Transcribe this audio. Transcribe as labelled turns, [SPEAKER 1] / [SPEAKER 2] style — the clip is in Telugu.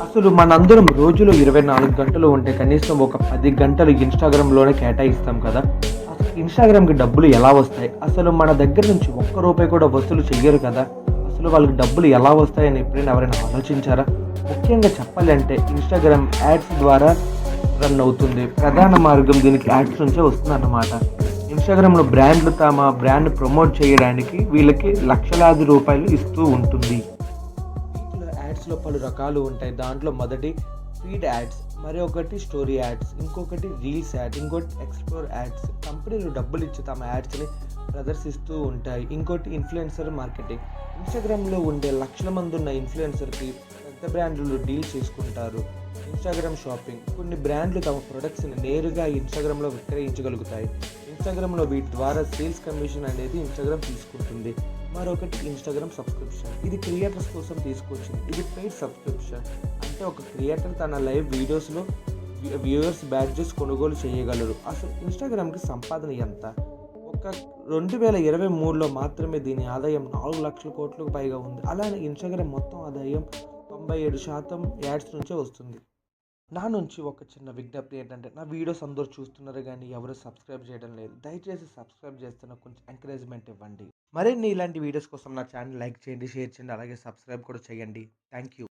[SPEAKER 1] అసలు మనందరం రోజులో 24 గంటలు ఉంటే కనీసం ఒక 10 గంటలు ఇన్‌స్టాగ్రామ్‌లోనే కేటాయిస్తాం కదా! అసలు ఇన్‌స్టాగ్రామ్‌కి డబ్బులు ఎలా వస్తాయి? అసలు మన దగ్గర నుంచి ఒక్క రూపాయి కూడా వసూలు చెయ్యరు కదా! అసలు వాళ్ళకి డబ్బులు ఎలా వస్తాయని ఎప్పుడైనా ఎవరైనా ఆలోచించారా? ముఖ్యంగా చెప్పాలంటే ఇన్‌స్టాగ్రామ్ యాడ్స్ ద్వారా రన్ అవుతుంది. ప్రధాన మార్గం దీనికి యాడ్స్ నుంచే వస్తుందన్నమాట. ఇన్‌స్టాగ్రామ్‌లో బ్రాండ్‌లు తమ బ్రాండ్‌ని ప్రమోట్ చేయడానికి వీళ్ళకి లక్షలాది రూపాయలు ఇస్తూ ఉంటుంది. వీటిలో యాడ్స్‌లో పలు రకాలు ఉంటాయి. దాంట్లో మొదటి ఫీడ్ యాడ్స్, మరొకటి స్టోరీ యాడ్స్, ఇంకొకటి రీల్స్ యాడ్, ఇంకోటి ఎక్స్‌ప్లోర్ యాడ్స్. కంపెనీలు డబ్బులిచ్చి తమ యాడ్స్‌ని ప్రదర్శిస్తూ ఉంటాయి. ఇంకోటి ఇన్‌ఫ్లుయెన్సర్ మార్కెటింగ్. ఇన్‌స్టాగ్రామ్‌లో ఉండే లక్షల మంది ఉన్న ఇన్‌ఫ్లుయెన్సర్‌కి పెద్ద బ్రాండ్‌లు డీల్ చేసుకుంటారు. Instagram shopping. కొన్ని బ్రాండ్‌లు తమ ప్రొడక్ట్స్‌ని నేరుగా ఇన్‌స్టాగ్రామ్‌లో విక్రయించగలుగుతాయి. ఇన్‌స్టాగ్రామ్‌లో వీటి ద్వారా సేల్స్ కమిషన్ అనేది ఇన్‌స్టాగ్రామ్ తీసుకుంటుంది. మరొకటి ఇన్‌స్టాగ్రామ్ సబ్స్క్రిప్షన్. ఇది క్రియేటర్స్ కోసం తీసుకొచ్చింది. ఇది పెయిడ్ సబ్స్క్రిప్షన్. అంటే ఒక క్రియేటర్ తన లైవ్ వీడియోస్‌లో వ్యూవర్స్ బ్యాడ్జెస్ కొనుగోలు చేయగలరు. అసలు ఇన్‌స్టాగ్రామ్‌కి సంపాదన ఎంత? ఒక 2023లో మాత్రమే దీని ఆదాయం 4,00,000 కోట్లకు పైగా ఉంది. అలానే ఇన్‌స్టాగ్రామ్ మొత్తం ఆదాయం 97% యాడ్స్ నుంచే వస్తుంది. నా నుంచి ఒక చిన్న విజ్ఞప్తి ఏంటంటే, నా వీడియోస్ అందరూ చూస్తున్నారు గానీ ఎవరు సబ్స్క్రైబ్ చేయడం లేదు. దయచేసి సబ్స్క్రైబ్ చేస్తే నాకు కొంచెం ఎంకరేజ్‌మెంట్ ఇవ్వండి. మరిన్ని ఇలాంటి వీడియోస్ కోసం నా ఛానల్ లైక్ చేయండి, షేర్ చేయండి, అలాగే సబ్స్క్రైబ్ కూడా చేయండి. Thank you.